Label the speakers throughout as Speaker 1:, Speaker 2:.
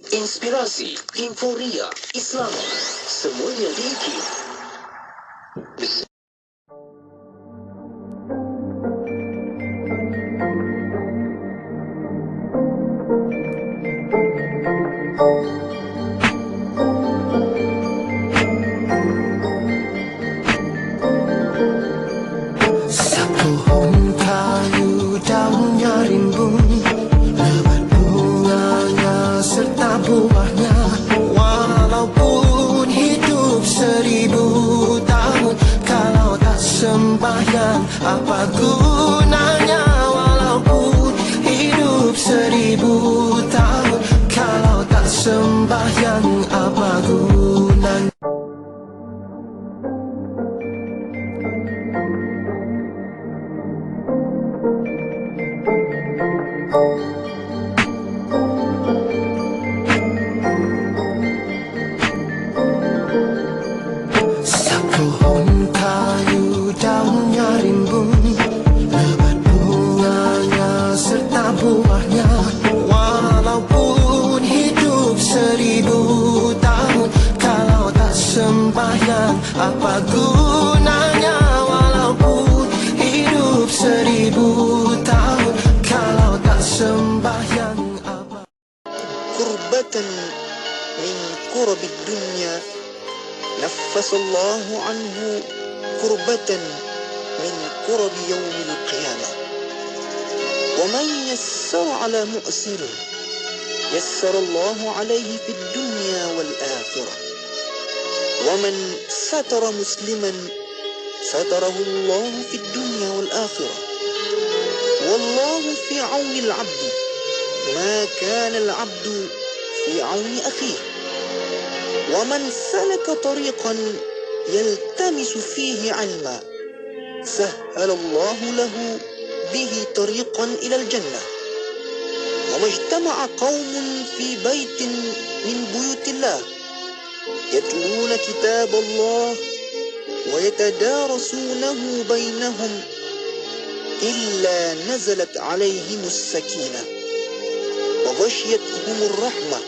Speaker 1: Inspirasi, euforia, Islam, semuanya diikut.
Speaker 2: Sepohon kayu daunnya rimbun, lebat bunganya serta buahnya. Walaupun hidup 1000 tahun, kalau tak sembahyang apa gunanya? Walaupun hidup 1000 tahun, kalau tak sembahyang apa gunanya? Sepohon kayu daunnya rimbun, lebat bunganya serta buahnya. Walaupun hidup 1000 tahun, kalau tak sembahyang apa gunanya? Walaupun hidup 1000 tahun, kalau tak sembahyang apa?
Speaker 3: Kurbatan min kurabid dunya, naffasallahu anhu kurbatan min kurabi yawmil qiyamah. Wa man yassara ala mu'sir, yassarallahu alaihi fid dunya wal akhirah. Wa man satara musliman, satarahu Allah fid dunya wal akhirah. Wallahu fi auni al-'abdi ma kana al-'abdu fi auni akhihi. ومن سلك طريقا يلتمس فيه علما سهل الله له به طريقا إلى الجنة. وما اجتمع قوم في بيت من بيوت الله يتلون كتاب الله ويتدارسونه بينهم إلا نزلت عليهم السكينة وغشيتهم الرحمة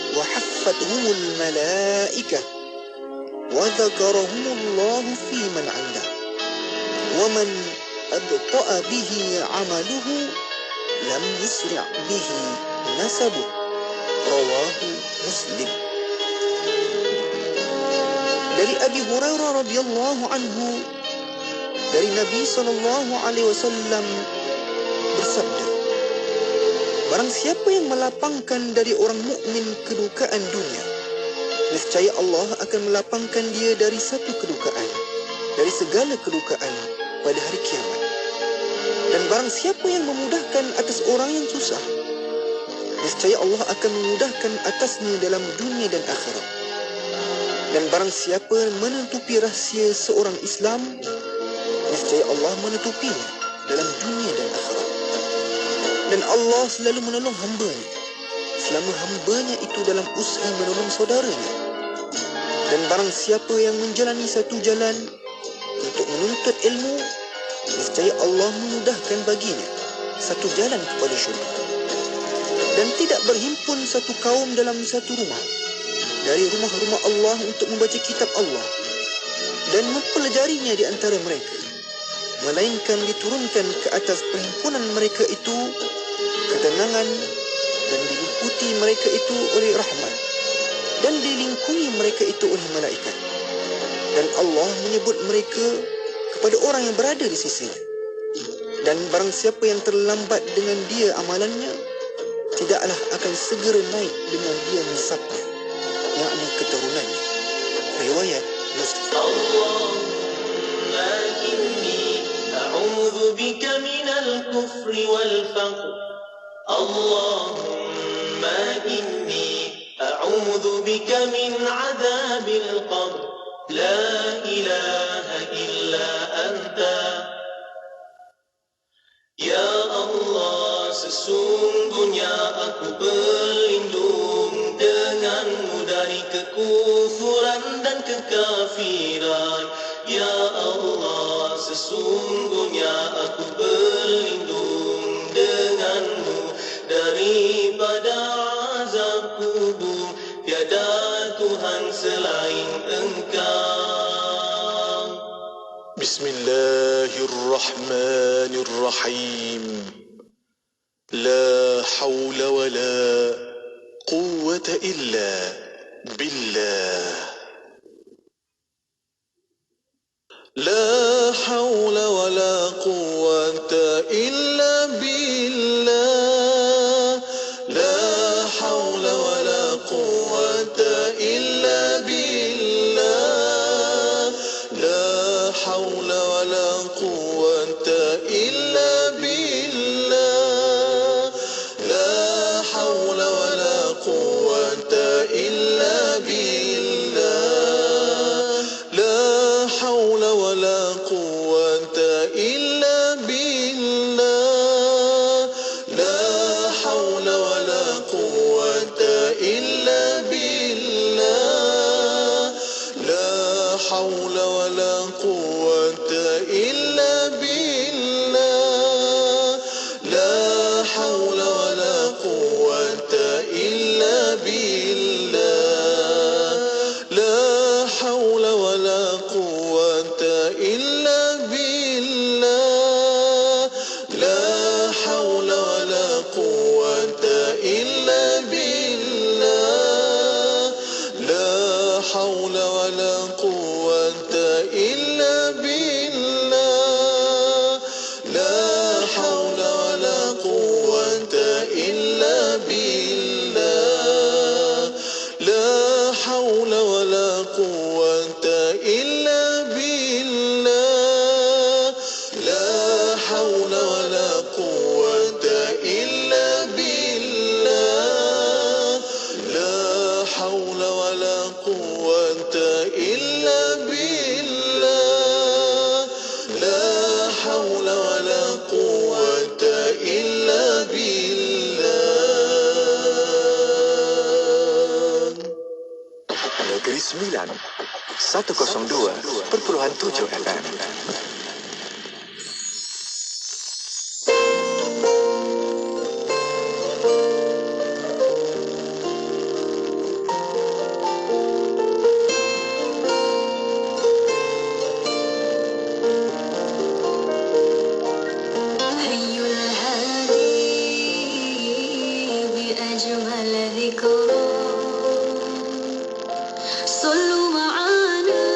Speaker 3: وحفتهم الملائكة وذكرهم الله في من عنده. ومن أبطأ به عمله لم يسرع به نسبه. رواه مسلم. Dari Abi Hurairah radhiyallahu anhu, dari Nabi sallallahu alaihi wasallam bersabda, barang siapa yang melapangkan dari orang mukmin kedukaan dunia, niscaya Allah akan melapangkan dia dari satu kedukaan, dari segala kedukaan pada hari kiamat. Dan barang siapa yang memudahkan atas orang yang susah, niscaya Allah akan memudahkan atasnya dalam dunia dan akhirat. Dan barang siapa menutupi rahsia seorang Islam, niscaya Allah menutupinya dalam dunia dan akhirat. Dan Allah selalu menolong hamba-Nya selama hamba-Nya itu dalam usaha menolong saudaranya. Dan barang siapa yang menjalani satu jalan untuk menuntut ilmu, niscaya Allah memudahkan baginya satu jalan kepada syurga. Dan tidak berhimpun satu kaum dalam satu rumah dari rumah-rumah Allah untuk membaca kitab Allah dan mempelajarinya di antara mereka, melainkan diturunkan ke atas perhimpunan mereka itu ketenangan, dan diliputi mereka itu oleh rahmat, dan dilingkungi mereka itu oleh malaikat. Dan Allah menyebut mereka kepada orang yang berada di sisinya. Dan barang siapa yang terlambat dengan dia amalannya, tidaklah akan segera naik dengan dia nisabnya, yakni keturunannya. Riwayat Muslim.
Speaker 4: Allahumma inni a'udzu bika minal kufri wal faqr. Allahumma inni a'udzu bika min 'adzabil qabr. La ilaha illa anta. Ya Allah, sesungguhnya aku berlindung denganmu dari kekufuran dan kekafiran. Ya Allah, sesungguhnya aku berlindung denganmu daripada azabku. tiada Tuhan selain Engkau.
Speaker 5: Bismillahirrahmanirrahim. La hawla wa la quwwata illa billah. لا حول ولا قوة إلا بالله. لا حول ولا قوة إلا بالله. لا حول ولا قوة إلا بالله. لا حول ولا قوة إلا بالله. لا حول ولا قوة إلا بالله. لا حول ولا قوة إلا بالله. لا حول ولا قوة إلا بالله. لا حول ولا قوة إلا بالله. لا حول ولا قوة إلا بالله. لا حول ولا قوة إلا بالله. لا حول ولا قوة إلا بالله. لا حول ولا قوة إلا بالله. لا حول ولا قوة إلا بالله. لا حول ولا قوة إلا بالله. لا حول ولا قوة إلا بالله. لا حول ولا قوة إلا بالله.
Speaker 6: Negeri Sembilan 102.7 FM.
Speaker 7: حي الهادي بأجمل ذكرى صلوا معنا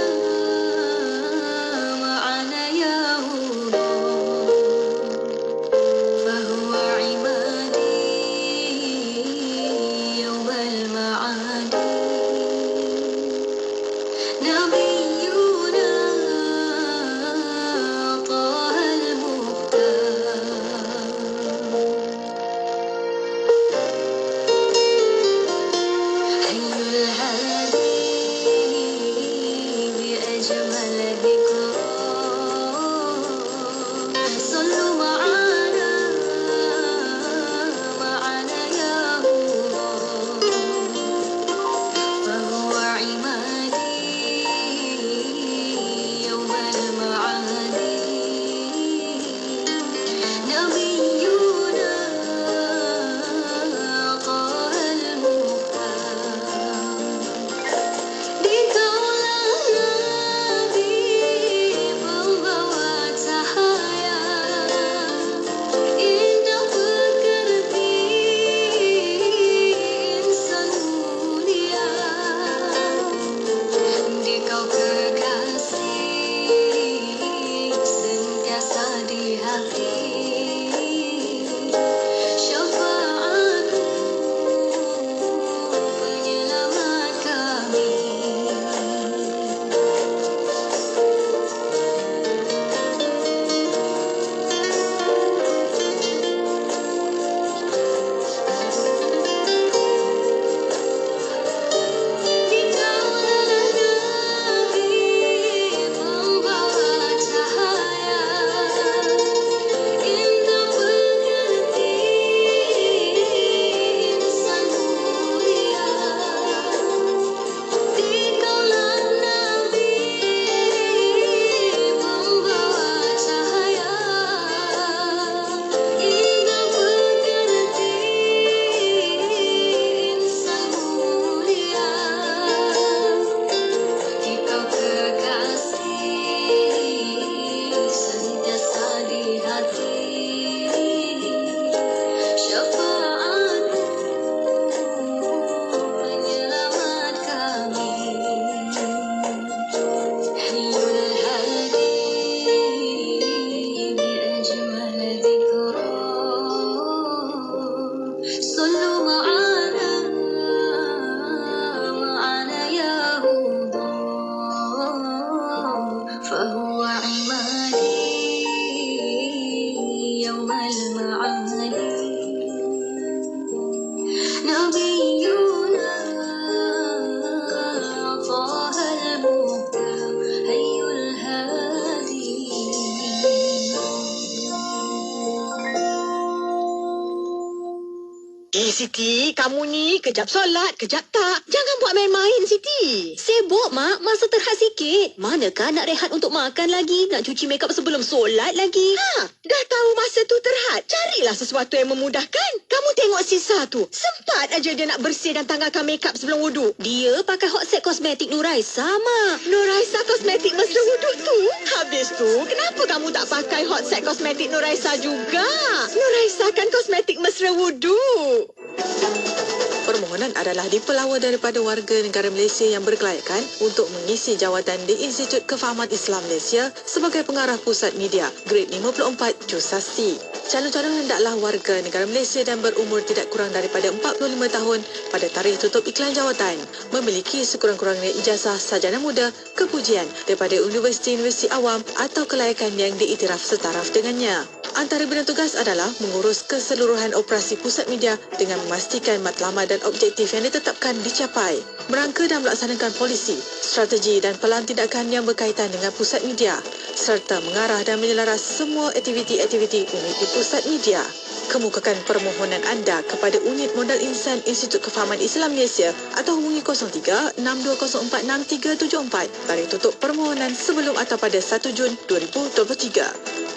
Speaker 8: Siti, kamu ni kejap solat, kejap tak. Jangan buat main-main, Siti. Sibuk, Mak. Masa terhad sikit. Manakah nak rehat untuk makan lagi? Nak cuci makeup sebelum solat lagi? Dah tahu masa tu terhad. Carilah sesuatu yang memudahkan. Kamu tengok Sisa tu. Sempat aja dia nak bersih dan tanggalkan makeup sebelum wuduk. Dia pakai hot set kosmetik Nuraisa, Mak. Nuraisa kosmetik mesra wuduk tu. Habis tu, kenapa kamu tak pakai hot set kosmetik Nuraisa juga? Nuraisa kan kosmetik mesra wuduk. Permohonan adalah dipelawa daripada warga negara Malaysia yang berkelayakan untuk mengisi jawatan di Institut Kefahaman Islam Malaysia sebagai pengarah pusat media grade 54 Jusasi. Calon-calon hendaklah warga negara Malaysia dan berumur tidak kurang daripada 45 tahun pada tarikh tutup iklan jawatan, memiliki sekurang-kurangnya ijazah sarjana muda, kepujian daripada universiti-universiti awam atau kelayakan yang diiktiraf setaraf dengannya. Antara bidang tugas adalah mengurus keseluruhan operasi pusat media dengan memastikan matlamat dan objektif yang ditetapkan dicapai, merangka dan melaksanakan polisi, strategi dan pelan tindakan yang berkaitan dengan pusat media, serta mengarah dan menyelaras semua aktiviti-aktiviti unit di pusat media. Kemukakan permohonan anda kepada Unit Modal Insan Institut Kefahaman Islam Malaysia atau hubungi 03-6204-6374. Tarikh tutup permohonan sebelum atau pada 1 Jun 2023.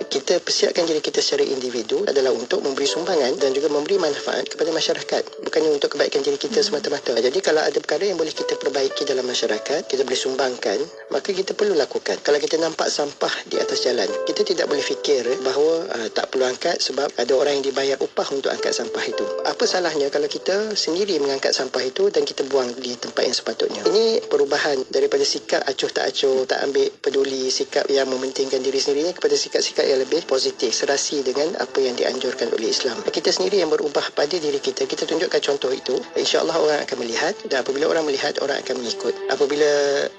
Speaker 9: Kita persiapkan diri kita secara individu adalah untuk memberi sumbangan dan juga memberi manfaat kepada masyarakat, bukannya untuk kebaikan diri kita semata-mata. Jadi kalau ada perkara yang boleh kita perbaiki dalam masyarakat, kita boleh sumbangkan, maka kita perlu lakukan. Kalau kita nampak sampah di atas jalan, kita tidak boleh fikir bahawa tak perlu angkat sebab ada orang yang dibayar upah untuk angkat sampah itu. Apa salahnya kalau kita sendiri mengangkat sampah itu dan kita buang di tempat yang sepatutnya? Ini perubahan daripada sikap acuh tak acuh, tak ambil peduli, sikap yang mementingkan diri sendiri kepada sikap-sikap yang lebih positif, serasi dengan apa yang dianjurkan oleh Islam. Kita sendiri yang berubah pada diri kita, kita tunjukkan contoh itu, insya-Allah orang akan melihat, dan apabila orang melihat, orang akan mengikut. Apabila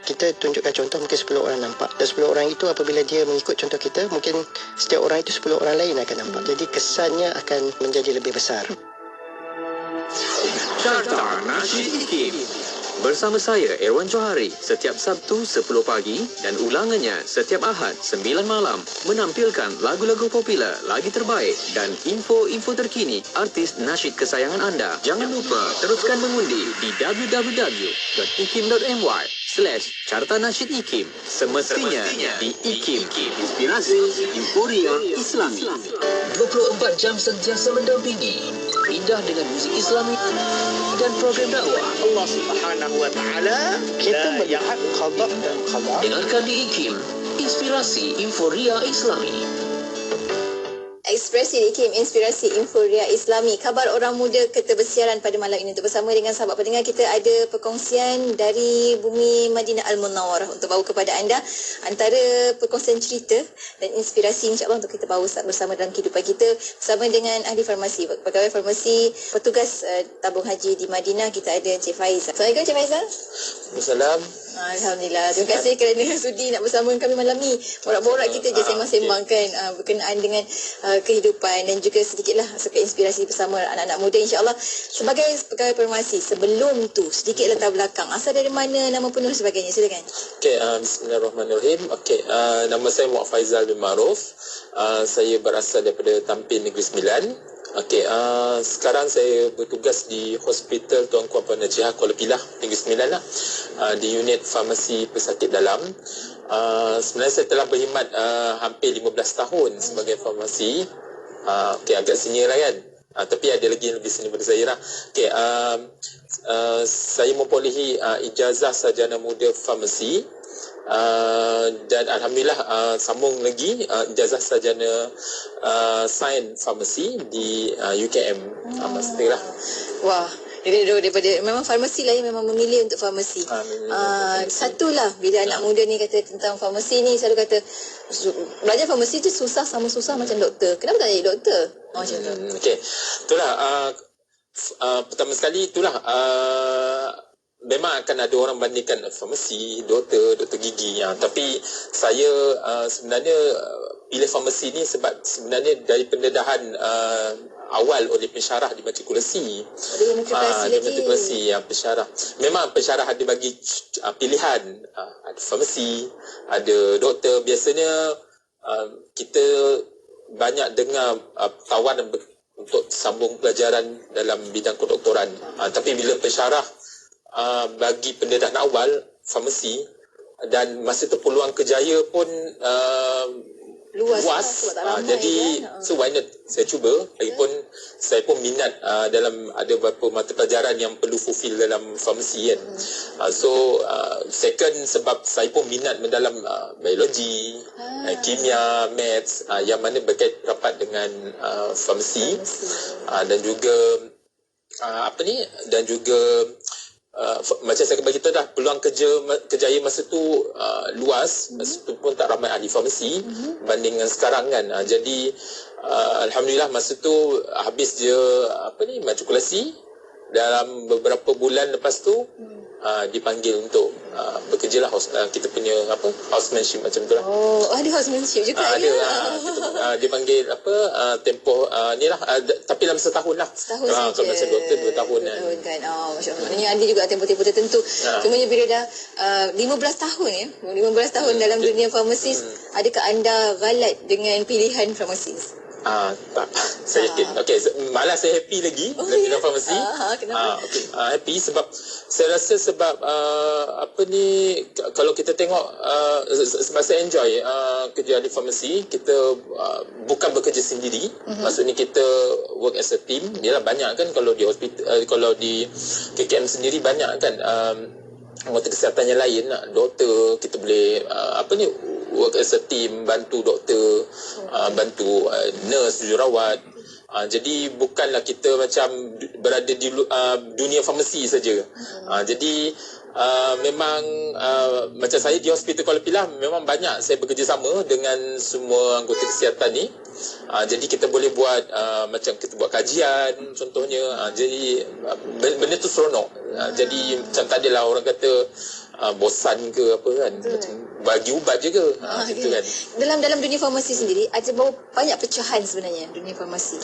Speaker 9: kita tunjukkan contoh, mungkin 10 orang nampak, dan 10 orang itu apabila dia mengikut contoh kita, mungkin setiap orang itu 10 orang lain akan nampak. Jadi kesannya akan menjadi lebih besar.
Speaker 1: Carta Nasyid IKIM bersama saya Erwan Johari setiap Sabtu 10 pagi dan ulangannya setiap Ahad 9 malam menampilkan lagu-lagu popular, lagi terbaik dan info-info terkini artis nasyid kesayangan anda. Jangan lupa teruskan mengundi di www.ikim.my/Carta Nasyid IKIM. Semestinya di IKIM, inspirasi euforia Islami. 24 jam sentiasa mendampingi, indah dengan muzik Islami dan program dakwah. Allah Subhanahu wa taala kita melihat qada dan qadar. Dengarkan di IKIM, inspirasi euforia Islami.
Speaker 10: Ekspresi IKIM, inspirasi euforia Islami. Kabar orang muda keterbersiaran pada malam ini. Untuk bersama dengan sahabat pendengar, kita ada perkongsian dari bumi Madinah Al-Munawwarah untuk bawa kepada anda antara perkongsian cerita dan inspirasi insya-Allah untuk kita bawa bersama dalam kehidupan kita bersama dengan ahli farmasi, pegawai farmasi, petugas tabung haji di Madinah. Kita ada Encik Faizal. Assalamualaikum Encik Faizal.
Speaker 11: Assalamualaikum.
Speaker 10: Alhamdulillah. Terima kasih kerana sudi nak bersama kami malam ni. Borak-borak kita je sembang-sembang kan berkenaan dengan kehidupan dan juga sedikitlah sebagai inspirasi bersama anak-anak muda insya-Allah. Sebagai pegawai farmasi, sebelum tu sedikit latar belakang, asal dari mana, nama penuh dan sebagainya, silakan.
Speaker 11: Okey, bismillahirrahmanirrahim. Okey, nama saya Muhammad Faizal bin Maruf. Saya berasal daripada Tampin Negeri Sembilan. Okey, sekarang saya bertugas di Hospital Tuanku Puan Najihah Kuala Pilah Negeri Sembilan lah, di unit farmasi pesakit dalam. Sebenarnya saya telah berkhidmat hampir 15 tahun sebagai farmasi. Okey, agak senior lah kan. Tapi ada lagi yang lebih senior daripada saya lah. Okey, saya memperolehi ijazah sarjana muda farmasi. Dan alhamdulillah sambung lagi ijazah sarjana sains farmasi di UKM. Maksudnya lah.
Speaker 10: Wah, daripada memang farmasi lah yang memang memilih untuk farmasi. Satulah bila anak muda ni kata tentang farmasi ni, selalu kata belajar farmasi tu susah sama susah macam doktor. Kenapa tak jadi doktor? Macam tu.
Speaker 11: Okey. Itulah pertama sekali itulah memang akan ada orang bandingkan farmasi, doktor gigi. Tapi saya sebenarnya pilih farmasi ni sebab sebenarnya dari pendedahan awal oleh pensyarah di matrikulasi.
Speaker 10: Ada
Speaker 11: matrikulasi yang pensyarah. Memang pensyarah ada bagi pilihan. Ada farmasi, ada doktor. Biasanya kita banyak dengar tawaran untuk sambung pelajaran dalam bidang kedoktoran. Tapi bila pensyarah bagi pendedahan awal farmasi, dan masa tu peluang kerjaya pun luas. Jadi so why not saya cuba. Lagipun saya pun minat dalam ada beberapa mata pelajaran yang perlu fulfill dalam farmasi kan. Second sebab saya pun minat dalam biologi, kimia, maths yang mana berkait rapat dengan farmasi, dan juga dan juga macam saya bagi tahu dah, peluang kerjaya masa tu luas. Masa tu pun tak ramai ahli farmasi banding dengan sekarang kan. Jadi alhamdulillah masa tu habis je matrikulasi, dalam beberapa bulan lepas tu dipanggil untuk bekerja lah kita punya housemanship macam tu lah.
Speaker 10: Ada housemanship juga
Speaker 11: ada dia panggil tempoh ni lah, tapi dalam setahun lah. Kalau macam doktor 2 tahun
Speaker 10: kan. Masya Allah. Maknanya ada juga tempoh-tempoh tertentu. Cuma bila dah 15 tahun 15 tahun dalam dunia farmasis, adakah anda galat dengan pilihan farmasis?
Speaker 11: Tak, saya yakin. Malah saya happy lagi dalam farmasi.
Speaker 10: Kenapa?
Speaker 11: Happy sebab saya rasa kalau kita tengok sebab saya enjoy kerja di farmasi. Kita bukan bekerja sendiri. Maksudnya kita work as a team. Yalah, banyak kan kalau di hospital, kalau di KKM sendiri banyak kan anggota kesihatan yang lain, doktor, kita boleh work as a team, bantu doktor, bantu nurse, jururawat. Jadi bukanlah kita macam berada di dunia farmasi saja. Jadi memang macam saya di Hospital Kuala Pilah, memang banyak saya bekerjasama dengan semua anggota kesihatan ni. Jadi kita boleh buat macam kita buat kajian contohnya. Jadi benda tu seronok. Jadi macam tak adalah orang kata bosan ke apa kan, macam bagi ubat je ke gitu kan.
Speaker 10: Dalam dunia farmasi sendiri ada banyak pecahan sebenarnya dunia farmasi.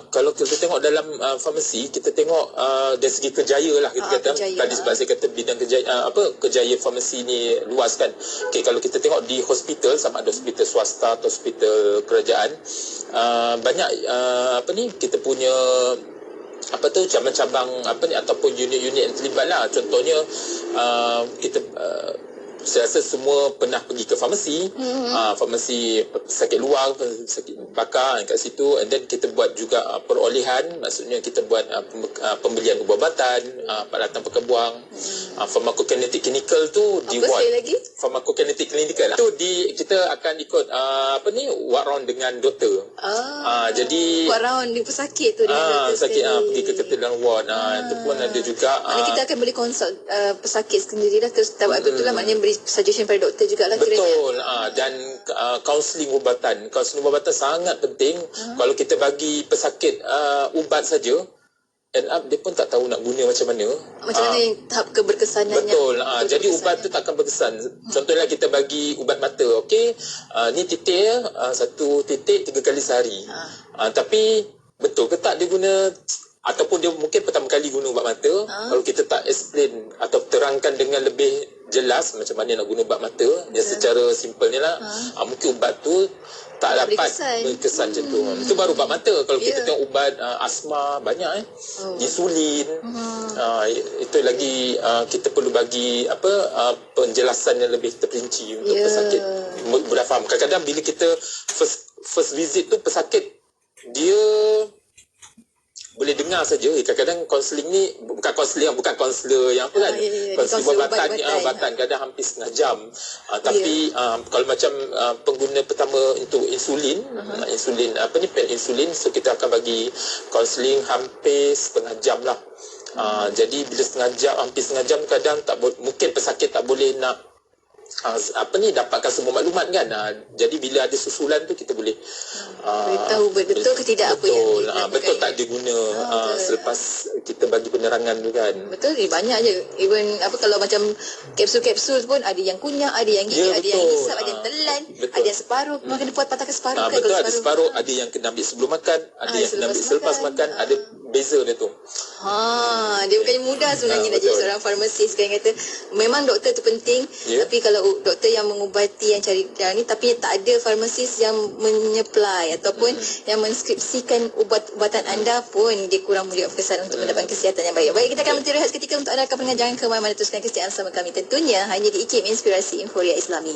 Speaker 11: Kalau kita tengok dalam farmasi, kita tengok dari segi kerjaya lah kita kata. Tadi sebab saya kata bidang kerjaya farmasi ni luas kan. Kalau kita tengok di hospital, sama ada hospital swasta atau hospital kerajaan, banyak kita punya cabang-cabang ataupun unit-unit yang terlibat lah. Contohnya kita saya rasa semua pernah pergi ke farmasi, farmasi sakit luar, sakit bakar kat situ, and then kita buat juga perolehan, maksudnya kita buat pembelian ubat-ubatan, peralatan perkebuang, pharmacokinetic clinical tu di ward. Pharmacokinetic clinical tu kita akan ikut walk round dengan doktor. Jadi
Speaker 10: walk round di pesakit tu dengan doktor
Speaker 11: sakit pergi ke keterangan ward. Itu pun ada juga.
Speaker 10: Kita akan boleh consult pesakit sendiri lah, terus betul lah, maknanya beri suggestion pada doktor jugalah kiranya.
Speaker 11: Betul. Dan kaunseling ubatan. Kaunseling ubatan sangat penting. Kalau kita bagi pesakit ubat saja, end up dia pun tak tahu nak guna macam mana.
Speaker 10: Macam mana yang tahap keberkesanannya.
Speaker 11: Betul. Jadi ubat tu takkan berkesan. Contohnya kita bagi ubat mata. Ni titik 1 titik 3 kali sehari. Tapi betul ke tak dia guna, ataupun dia mungkin pertama kali guna ubat mata, kalau kita tak explain atau terangkan dengan lebih jelas macam mana nak guna ubat mata, dia secara simple ni lah, mungkin ubat tu tak dapat berkesan macam tu. Itu baru ubat mata. Kalau kita tengok ubat asma banyak insulin, itu lagi kita perlu bagi penjelasan yang lebih terperinci untuk pesakit boleh faham. Kadang-kadang bila kita first visit tu, pesakit dia boleh dengar saja. Kadang-kadang kaunseling ni bukan kaunselor yang apa kan, kaunselor ubatan kadang hampir setengah jam. Tapi kalau macam pengguna pertama untuk insulin, pen insulin, so kita akan bagi kaunseling hampir setengah jam lah. Jadi bila hampir setengah jam, kadang mungkin pesakit tak boleh nak dapatkan semua maklumat kan. Jadi bila ada susulan tu kita boleh
Speaker 10: tahu betul ke tidak apa yang
Speaker 11: dilakukan. Betul tak dia guna selepas kita bagi penerangan tu kan.
Speaker 10: Betul, banyak je. Even kalau macam kapsul-kapsul pun ada yang kunyah, ada yang gigi, ada yang hisap, ada yang telan, ada yang separuh. Kena buat patahkan separuh kan.
Speaker 11: Betul, ada separuh, ada yang kena ambil sebelum makan, ada yang kena ambil selepas makan, ada beza dia tu.
Speaker 10: Dia bukannya mudah sebenarnya nak jadi seorang farmasis kan, kata memang doktor tu penting, tapi kalau doktor yang mengubati, yang cari ni, tapi tak ada farmasis yang menyupply ataupun yang menskripsikan ubat-ubatan anda pun dia kurang boleh offisan untuk mendapatkan kesihatan yang baik. Baik, kita akan berhenti rehat seketika untuk anda akan pendengar, jangan ke mana-mana, teruskan kesetiaan sama kami tentunya hanya di IKIM Inspirasi Inforia Islami.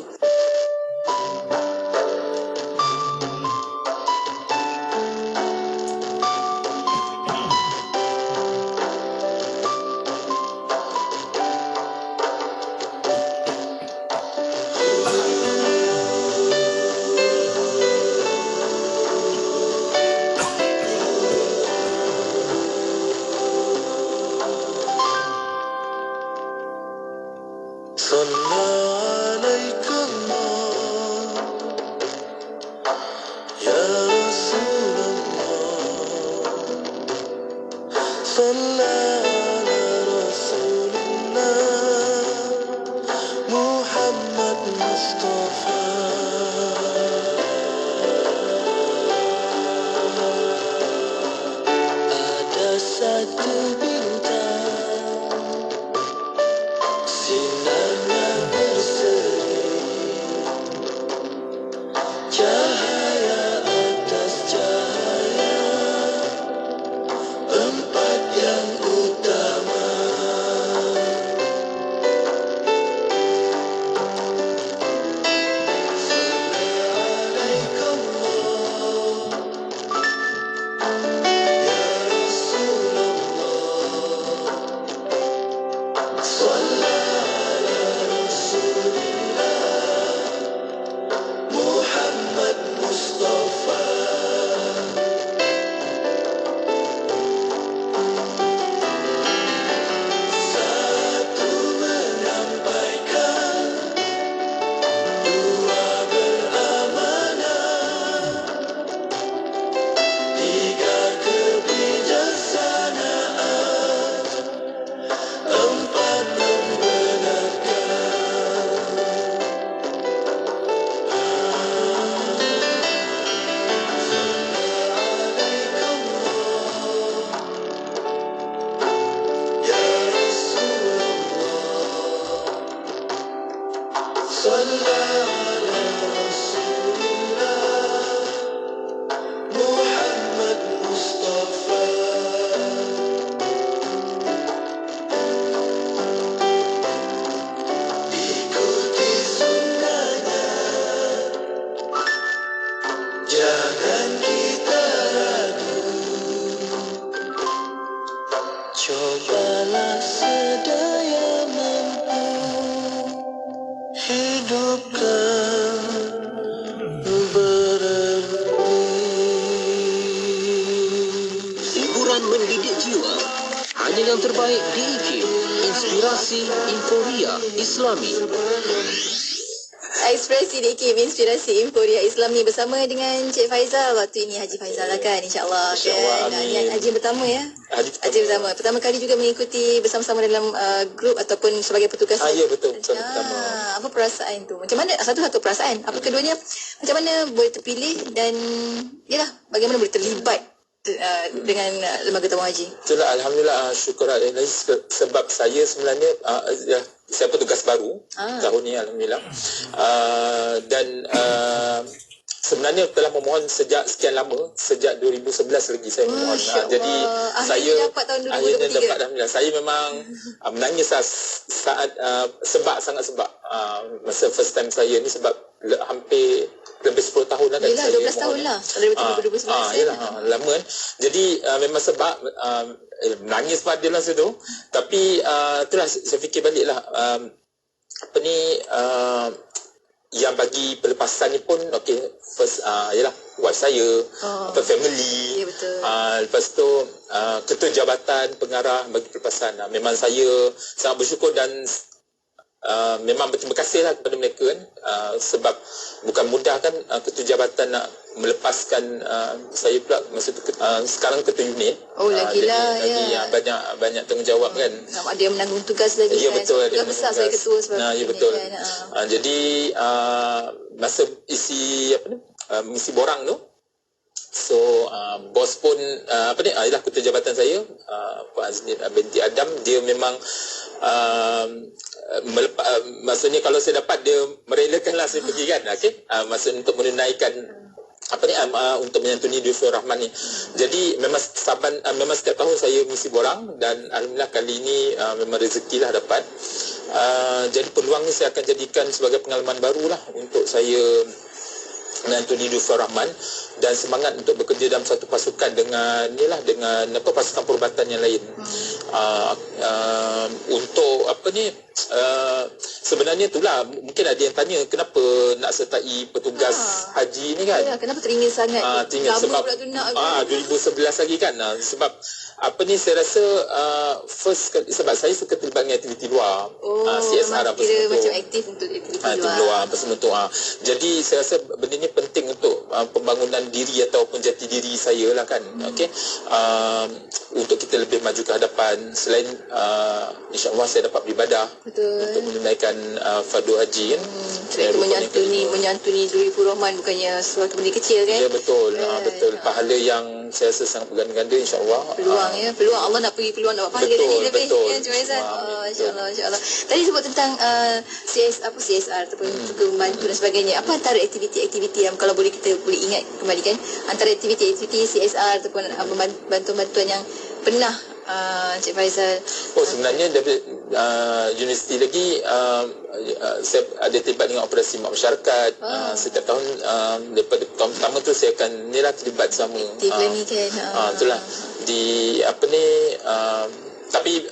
Speaker 2: Cobalah sedaya mampu hidupkan berarti.
Speaker 1: Hiburan mendidik jiwa hanya yang terbaik di IKIM Inspirasi Inforia Islami.
Speaker 10: Ekspresi di IKIM Inspirasi Inforia Islami bersama dengan Cik Faizal. Waktu ini Haji Faizal lah kan, insyaAllah kan. Haji pertama ya. Haji pertama. Pertama kali juga mengikuti bersama-sama dalam grup ataupun sebagai petugas.
Speaker 11: Ya betul. Pertama.
Speaker 10: Apa perasaan tu? Macam mana? Satu perasaan. Apa keduanya? Macam mana boleh terpilih dan yalah, bagaimana boleh terlibat dengan lembaga tabung haji?
Speaker 11: Itulah, alhamdulillah, syukur alhamdulillah, sebab saya sebenarnya saya petugas baru tahun ni, alhamdulillah, dan sebenarnya telah memohon sejak sekian lama, sejak 2011 lagi saya memohon. Jadi saya
Speaker 10: dapat tahun 2023.
Speaker 11: akhirnya dapat, alhamdulillah. Saya memang menangis saat sangat sebab masa first time saya ni, sebab hampir lebih 10 tahun lah kan.
Speaker 10: Yelah, 12 tahun lah dari 2011.
Speaker 11: Yelah, lama kan. Jadi memang sebab menangis pada lah situ. Tapi itulah saya fikir balik lah, yang bagi pelepasan ni pun first yalah, wife saya, family, lepas tu ketua jabatan pengarah bagi pelepasan. Memang saya sangat bersyukur dan memang berterima kasih lah kepada mereka kan, sebab bukan mudah kan ketua jabatan nak melepaskan saya pula masa tu sekarang ketua unit.
Speaker 10: Lagilah
Speaker 11: ya. Banyak tanggungjawab kan.
Speaker 10: Ada yang menanggung tugas lagi
Speaker 11: ya,
Speaker 10: kan.
Speaker 11: Betul,
Speaker 10: tugas besar saya ketua sebab
Speaker 11: ya betul.
Speaker 10: Kan.
Speaker 11: Jadi masa isi misi borang tu, so bos pun ialah ketua jabatan saya, Puan Azmi binti Adam, dia memang maksudnya kalau saya dapat dia merelakanlah saya pergi kan, maksudnya untuk menunaikan untuk menyantuni Dufur Rahman ni. Jadi memang setiap tahun saya misi borang, dan alhamdulillah kali ini memang rezekilah dapat. Jadi peluang ni saya akan jadikan sebagai pengalaman barulah untuk saya menyantuni Dufur Rahman, dan semangat untuk bekerja dalam satu pasukan dengan pasukan perubatan yang lain. Untuk sebenarnya itulah mungkin ada yang tanya kenapa nak sertai petugas haji ni kan.
Speaker 10: Kenapa teringin sangat?
Speaker 11: Sebab 2011 lagi kan. Sebab saya rasa first sebab saya suka terlibat dengan aktiviti luar. CSR apa semua tu.
Speaker 10: Macam aktif untuk aktiviti luar.
Speaker 11: Apa semua tu. Jadi saya rasa benda ni penting untuk pembangunan diri ataupun jati diri saya lah kan. Untuk kita lebih maju ke hadapan. Selain insya-Allah saya dapat beribadah.
Speaker 10: Betul.
Speaker 11: Untuk menunaikan fardu haji kan.
Speaker 10: Itu menyantuni Dufur Rahman bukannya suatu benda kecil kan.
Speaker 11: Ya betul. Betul. Pahala yang saya rasa sangat berganda-ganda insya-Allah.
Speaker 10: Peluang Allah nak bagi peluang nak buat pahala tadi lebih kan Cik Faizal. Insya-Allah. Tadi sebut tentang CSR ataupun untuk membantu dan sebagainya. Apa antara aktiviti-aktiviti yang kalau kita boleh ingat kembali kan, antara aktiviti-aktiviti CSR ataupun bantuan-bantuan yang pernah Cik Faizal?
Speaker 11: Sebenarnya dari universiti lagi saya ada terlibat dengan operasi mak masyarakat. Setiap tahun daripada tahun pertama tu saya akan terlibat sama. Itulah di tapi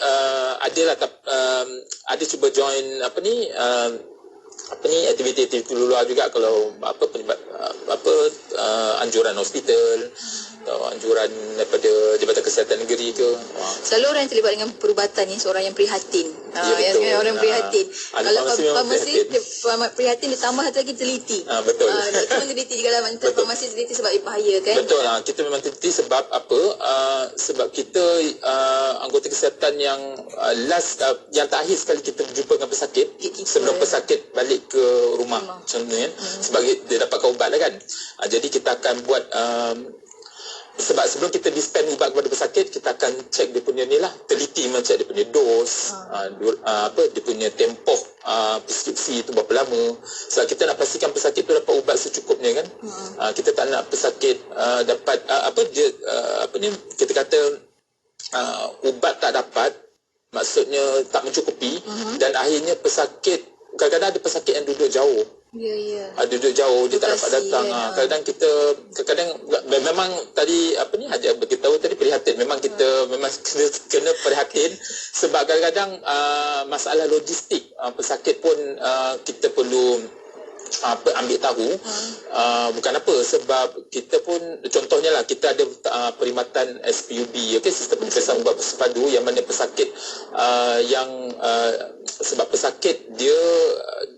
Speaker 11: ada cuba join aktiviti-aktiviti luar juga, kalau anjuran hospital atau anjuran daripada Jabatan Kesihatan Negeri ke.
Speaker 10: Selalu orang yang terlibat dengan perubatan ni seorang yang prihatin. Orang prihatin. Kalau farmasi prihatin ditambah satu lagi teliti.
Speaker 11: Betul.
Speaker 10: Kita teliti juga dalam farmasi teliti sebab bahaya kan.
Speaker 11: Betul. Kita memang teliti sebab apa? Sebab kita anggota kesihatan yang yang terakhir sekali kita berjumpa dengan pesakit sebelum pesakit balik ke rumah. Contohnya sebagai dia dapatkan ubat lah kan. Jadi kita akan buat sebab sebelum kita dispense ubat kepada pesakit, kita akan cek dia punya teliti macam dia punya dos, dia punya tempoh preskripsi itu berapa lama. Sebab kita nak pastikan pesakit tu dapat ubat secukupnya kan. Kita tak nak pesakit dapat kita kata ubat tak dapat, maksudnya tak mencukupi, dan akhirnya pesakit, kadang-kadang ada pesakit yang duduk jauh. Duduk jauh, dia tak dapat datang. Kadang-kadang memang tadi Haji beritahu tadi prihatin. Memang kita memang kena prihatin sebab kadang-kadang masalah logistik pesakit pun kita perlu ambil tahu. Bukan apa, sebab kita pun contohnya lah, kita ada perkhidmatan SPUB, sistem pengetesan ubat bersepadu, yang mana pesakit sebab pesakit dia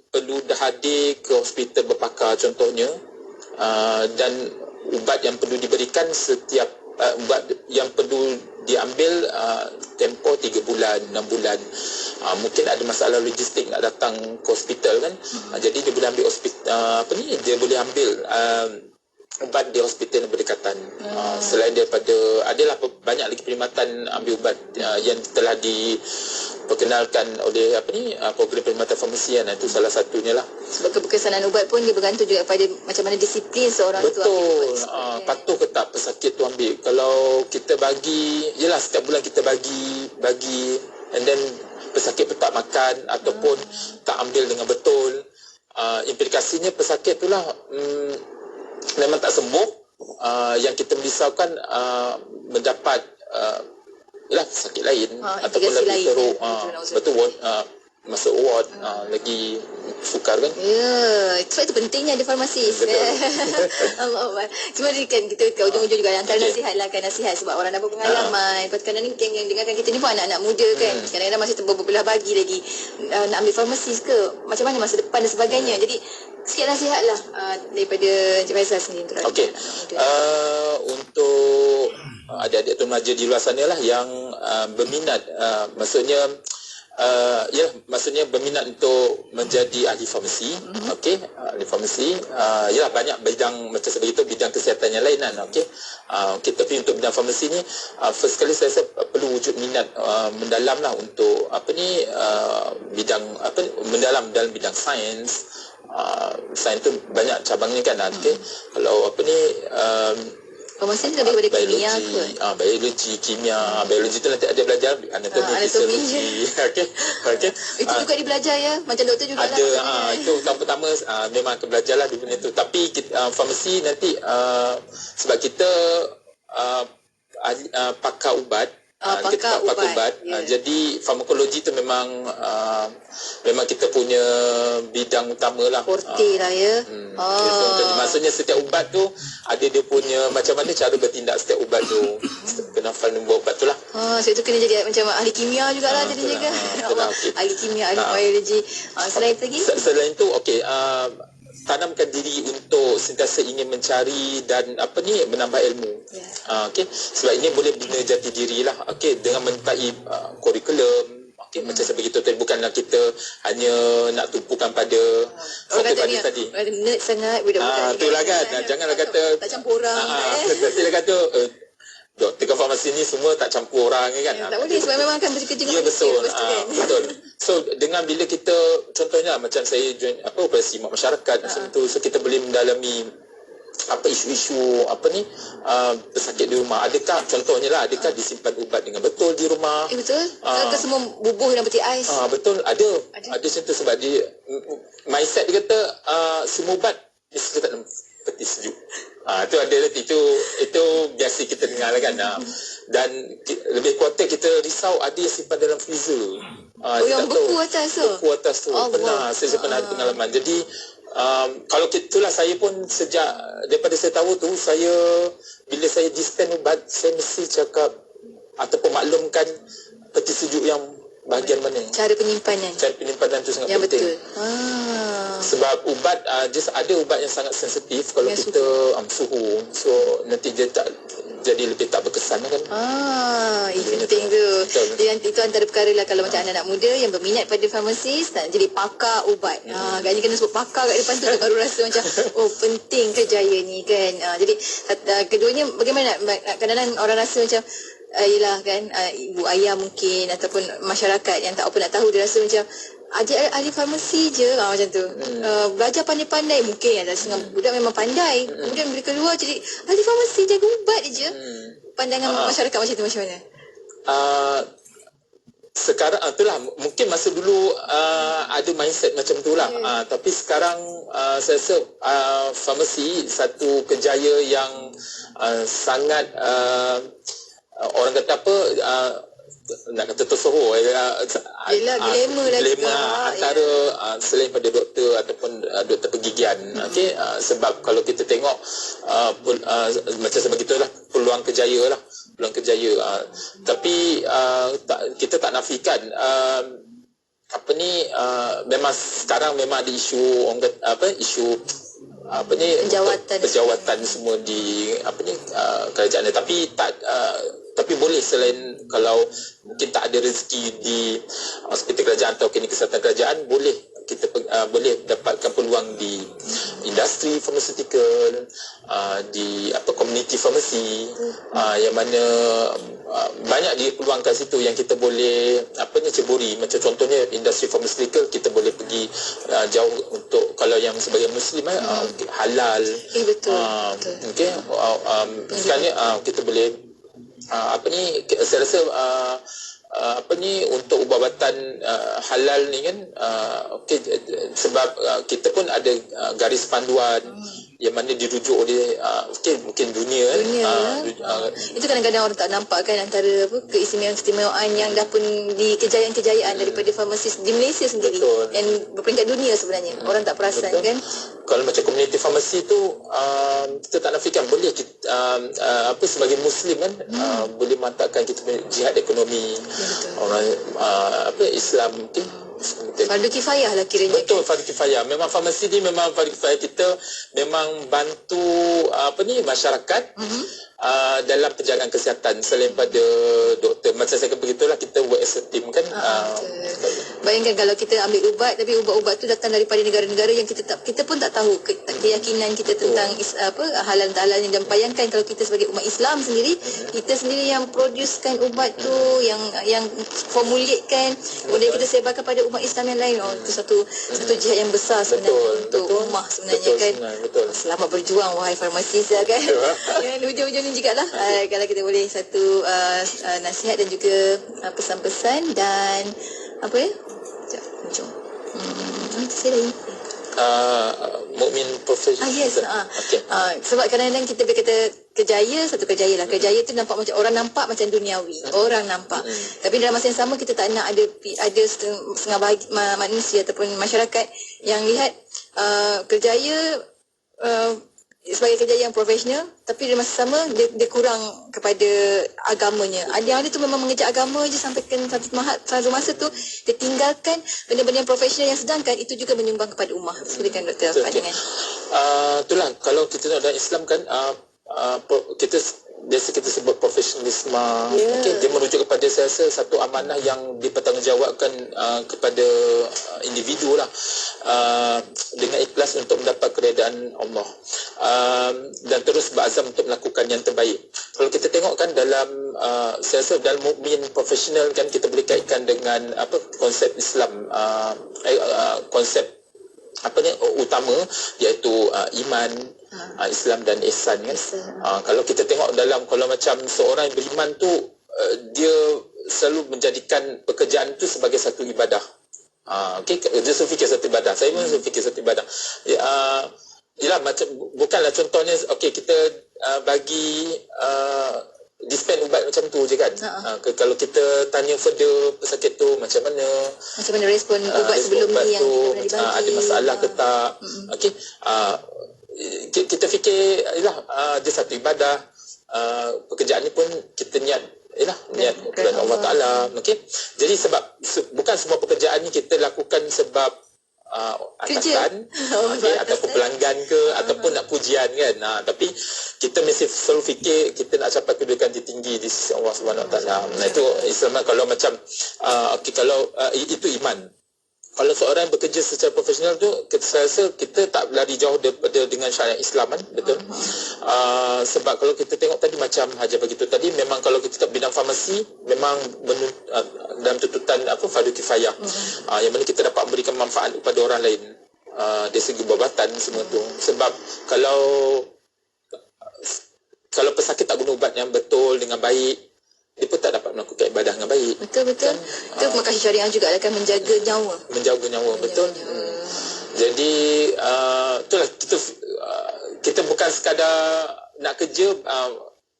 Speaker 11: perlu hadir ke hospital berpakar contohnya, dan ubat yang perlu diberikan setiap ubat yang perlu diambil tempoh 3 bulan, 6 bulan. Mungkin ada masalah logistik nak datang ke hospital kan. Jadi dia boleh ambil dia boleh ambil ubat di hospital yang berdekatan. Selain daripada adalah banyak lagi perkhidmatan ambil ubat yang telah diperkenalkan oleh program perkhidmatan farmasi kan. Itu salah satunya lah.
Speaker 10: Sebab keberkesanan ubat pun dia bergantung juga pada macam mana disiplin seorang tu.
Speaker 11: Betul. Patuh ke tak pesakit tu ambil. Kalau kita bagi, setiap bulan kita bagi and then pesakit pun tak makan ataupun tak ambil dengan betul, implikasinya pesakit tu lah memang tak sembuh. Yang kita merisaukan mendapat sakit lain ataupun lebih teruk, betul, masuk ward, lagi sukar kan.
Speaker 10: Ya, sebab itu pentingnya ada farmasis. Allah. Cuma kan kita ke ujung-ujung juga antara nasihat lah kan, nasihat sebab orang dah berpengalaman. Kadang-kadang ni yang dengarkan kita ni pun anak-anak muda kan. Kadang-kadang masih berbelah bagi lagi nak ambil farmasis ke, macam mana masa depan dan sebagainya. Jadi sikit nasihat lah daripada Encik Faizal sendiri untuk
Speaker 11: Okey. Untuk adik-adik remaja di luar sana lah yang berminat, maksudnya maksudnya berminat untuk menjadi ahli farmasi. Okey, ahli farmasi, yalah banyak bidang macam seperti itu, bidang kesihatan yang lain kan. Okey. Okey, tapi untuk bidang farmasi ni first kali saya rasa perlu wujud minat mendalam lah untuk bidang mendalam dalam bidang sains. Sains tu banyak cabangnya kan. Okey. Kalau
Speaker 10: farmasi lebih kepada kimia ke?
Speaker 11: Biologi, kimia. Biologi tu nanti ada belajar anatomi, fisiologi. Okey.
Speaker 10: Itu juga dibelajar ya? Macam doktor juga
Speaker 11: ada,
Speaker 10: lah.
Speaker 11: itu tahun pertama memang akan belajar lah di benda tu. Tapi farmasi nanti sebab kita pakar ubat, kita pakar ubat. Jadi farmakologi tu memang kita punya bidang utama lah.
Speaker 10: Forte lah ya.
Speaker 11: Maksudnya setiap ubat tu ada dia punya macam mana cara bertindak setiap ubat tu. Kena faham buat ubat tu lah.
Speaker 10: Sebab tu kena jadi macam ahli kimia jugalah jadi juga. Ahli kimia, ahli biologi. Selain itu lagi?
Speaker 11: Selain tu okey, tanamkan diri untuk sentiasa ingin mencari dan menambah ilmu. Okey, sebab ini boleh bina jati diri lah. Okey, dengan menyertai kurikulum. Okey, macam sebegitu tadi, bukanlah kita hanya nak tumpukan pada satu baris tadi.
Speaker 10: Nerd sangat budak-budak.
Speaker 11: Itulah kan. Janganlah kata
Speaker 10: tak campur orang.
Speaker 11: Nanti kata doktor farmasi ni semua tak campur orang kan.
Speaker 10: Tak boleh sebab memang akan bekerja dengan
Speaker 11: betul.
Speaker 10: Kan?
Speaker 11: Betul. So dengan bila kita contohnya macam saya join operasi mak masyarakat macam tu, so kita boleh mendalami isu-isu pesakit di rumah. Adakah contohnya lah, adakah disimpan ubat dengan betul di rumah?
Speaker 10: Betul. Ke semua bubuh dalam peti ais.
Speaker 11: Betul. Ada macam tu sebab dia mindset dia kata semua ubat mesti dalam peti sejuk. Itu ada, itu biasa kita dengar lah kan. Dan lebih kuat kita risau ada yang simpan dalam freezer.
Speaker 10: Yang beku atas tu.
Speaker 11: Beku atas tu. Pernah saya pernah ada pengalaman. Jadi kalau itulah saya pun sejak daripada saya tahu tu, bila saya dispen ubat, saya mesti cakap ataupun maklumkan peti sejuk yang bahagian mana. Cara penyimpanan tu sangat penting. Betul. Sebab ubat ada ubat yang sangat sensitif kalau kita suhu. So nanti dia tak jadi lebih tak berkesan kan.
Speaker 10: Itu penting tu. Itu antara perkara lah kalau macam anak-anak muda yang berminat pada farmasis nak jadi pakar ubat. Agaknya kena sebut pakar kat depan tu baru rasa macam penting kerjaya ni kan. Jadi keduanya bagaimana kadang-kadang orang rasa macam yelah kan, ibu ayah mungkin ataupun masyarakat yang tak apa nak tahu, dia rasa macam ahli farmasi je macam tu. Belajar pandai-pandai mungkin ada setengah budak memang pandai, kemudian bila keluar jadi ahli farmasi jaga ubat je. Pandangan masyarakat macam tu macam mana?
Speaker 11: Sekarang itulah mungkin masa dulu ada mindset macam tu lah. Tapi sekarang saya rasa farmasi satu kerjaya yang sangat orang kata nak kata tersohor dilema antara selain pada doktor ataupun doktor pergigian. Okey, sebab kalau kita tengok macam sebegitulah peluang kerjaya. Tapi kita tak nafikan memang sekarang memang ada isu isu penjawatan semua di kerajaan, tapi boleh selain kalau mungkin tak ada rezeki di hospital kerajaan atau klinik kesihatan kerajaan, boleh kita boleh dapatkan peluang di industri farmaceutical, di community farmasi, yang mana banyak dia peluang kat situ yang kita boleh ceburi. Macam contohnya industri farmaceutical kita boleh pergi jauh untuk kalau yang sebagai muslim halal.
Speaker 10: Betul.
Speaker 11: Okey, sekarang ni kita boleh saya rasa untuk ubat-ubatan halal ni kan, sebab kita pun ada garis panduan yang mana dirujuk oleh mungkin dunia
Speaker 10: itu kadang-kadang orang tak nampak kan antara keistimewaan yang dah pun di kejayaan-kejayaan daripada farmasi di Malaysia sendiri. Betul. Dan berperingkat dunia sebenarnya. Orang tak perasan. Betul. Kan.
Speaker 11: Kalau macam komuniti farmasi tu kita tak nafikan boleh kita sebagai muslim kan boleh mantapkan kita punya jihad ekonomi. Orang Islam mungkin
Speaker 10: fardu kifayah lah kiranya.
Speaker 11: Betul, fardu kifayah. Memang farmasi ni memang fardu kifayah. Kita memang bantu masyarakat dalam penjagaan kesihatan selain pada doktor. Macam saya kata begitulah, kita work as a team kan.
Speaker 10: Bayangkan kalau kita ambil ubat tapi ubat-ubat tu datang daripada negara-negara yang kita pun tak tahu keyakinan kita tentang halal tak halalnya. Dan bayangkan kalau kita sebagai umat Islam sendiri, kita sendiri yang producekan ubat tu, yang formulatekan, kemudian kita sebarkan pada umat Islam yang lain. Itu satu jihad yang besar sebenarnya untuk ummah sebenarnya kan. Selamat berjuang wahai farmasis kan. Dan ujung-ujungnya jugalah kalau kita boleh satu nasihat dan juga pesan-pesan dan saya lagi
Speaker 11: mukmin profesional.
Speaker 10: Yes. Okay. Sebab kadang-kadang kita kata kejaya tu nampak macam orang nampak macam duniawi. Orang nampak. Tapi dalam masa yang sama kita tak nak ada setengah manusia ataupun masyarakat yang lihat kerjaya sebagai kerja yang profesional, tapi di masa sama dia kurang kepada agamanya. Ada tu memang mengejar agama je sampai ke satu masa tu dia tinggalkan benda-benda yang profesional, yang sedangkan itu juga menyumbang kepada ummah. Silakan Dr. Pandangan.
Speaker 11: Itulah kalau kita dalam Islam kan kita biasa kita sebut profesionalisme. Okay, dia merujuk kepada saya rasa satu amanah yang dipertanggungjawabkan kepada individu lah, dengan ikhlas untuk mendapat keredaan Allah, dan terus berazam untuk melakukan yang terbaik. Kalau kita tengok kan dalam saya rasa dalam mukmin profesional kan kita boleh kaitkan dengan konsep Islam, konsep utama iaitu iman, Islam dan ihsan kan. Kalau kita tengok kalau macam seorang yang beriman tu dia selalu menjadikan pekerjaan tu sebagai satu ibadah. Dia fikir satu ibadah. Saya pun fikir satu ibadah. Yalah, macam bukanlah contohnya kita bagi dispen ubat macam tu je kan. Kalau kita tanya further pesakit tu macam mana
Speaker 10: respon ubat sebelum ni yang kita pernah dibagi,
Speaker 11: ada masalah ke tak. Kita fikir dia satu ibadah. Pekerjaan ni pun kita niat kerana Allah Ta'ala. Jadi sebab bukan semua pekerjaan ni kita lakukan sebab atasan ataupun pelanggan ke ataupun nak pujian kan. Tapi kita mesti selalu fikir kita nak capai kedudukan tertinggi di sisi Allah Subhanahu Wa Taala. Itu Islam. Kalau macam kalau itu iman. Kalau seorang yang bekerja secara profesional tu, saya rasa kita tak lari jauh daripada dengan syariat Islam kan, betul? Sebab kalau kita tengok tadi macam Hajar begitu tadi, memang kalau kita bidang farmasi memang dalam tuntutan fardu kifayah, yang mana kita dapat memberikan manfaat kepada orang lain dari segi babatan semua tu. Sebab kalau pesakit tak guna ubat yang betul dengan baik, dia pun tak dapat melakukan ibadah dengan baik.
Speaker 10: Betul. Kan? Itu makasih syariah juga akan menjaga nyawa.
Speaker 11: Betul. Jadi itulah kita bukan sekadar nak kerja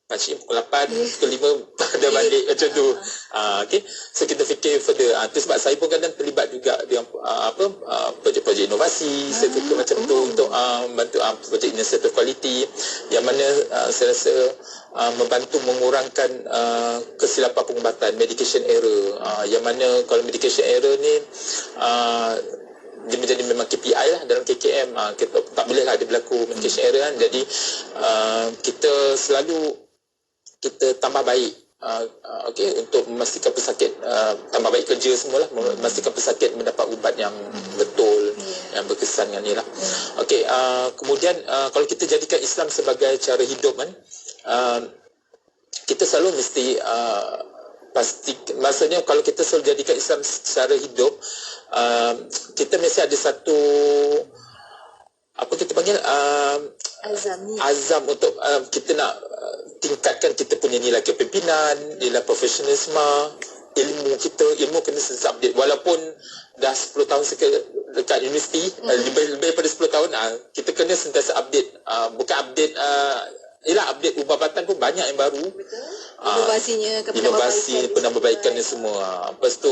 Speaker 11: pakcik pukul 8, pukul 5 dah balik macam tu. So kita fikir further. Itu sebab saya pun kadang terlibat juga dengan projek-projek inovasi, sertifikat macam tu untuk membantu projek inisiatif kualiti yang mana saya rasa membantu mengurangkan kesilapan pengubatan, medication error, yang mana kalau medication error ni dia menjadi memang KPI lah dalam KKM. Kita tak boleh lah dia berlaku medication error kan. Jadi kita selalu tambah baik untuk memastikan pesakit tambah baik kerja semualah, memastikan pesakit mendapat ubat yang betul, yang berkesan dengan ni lah. Kemudian kalau kita jadikan Islam sebagai cara hidup kan, kita selalu mesti maksudnya kalau kita selalu jadikan Islam secara hidup, kita mesti ada satu kita panggil azam untuk kita nak tingkatkan kita punya nilai kepimpinan, nilai profesionalisme, ilmu kena sentiasa update. Walaupun dah 10 tahun dekat universiti, lebih daripada 10 tahun, kita kena sentiasa update. Bukan update, update ubah-ubatan pun banyak yang baru.
Speaker 10: Betul. Inovasi,
Speaker 11: penambahbaikan ni semua. Lepas tu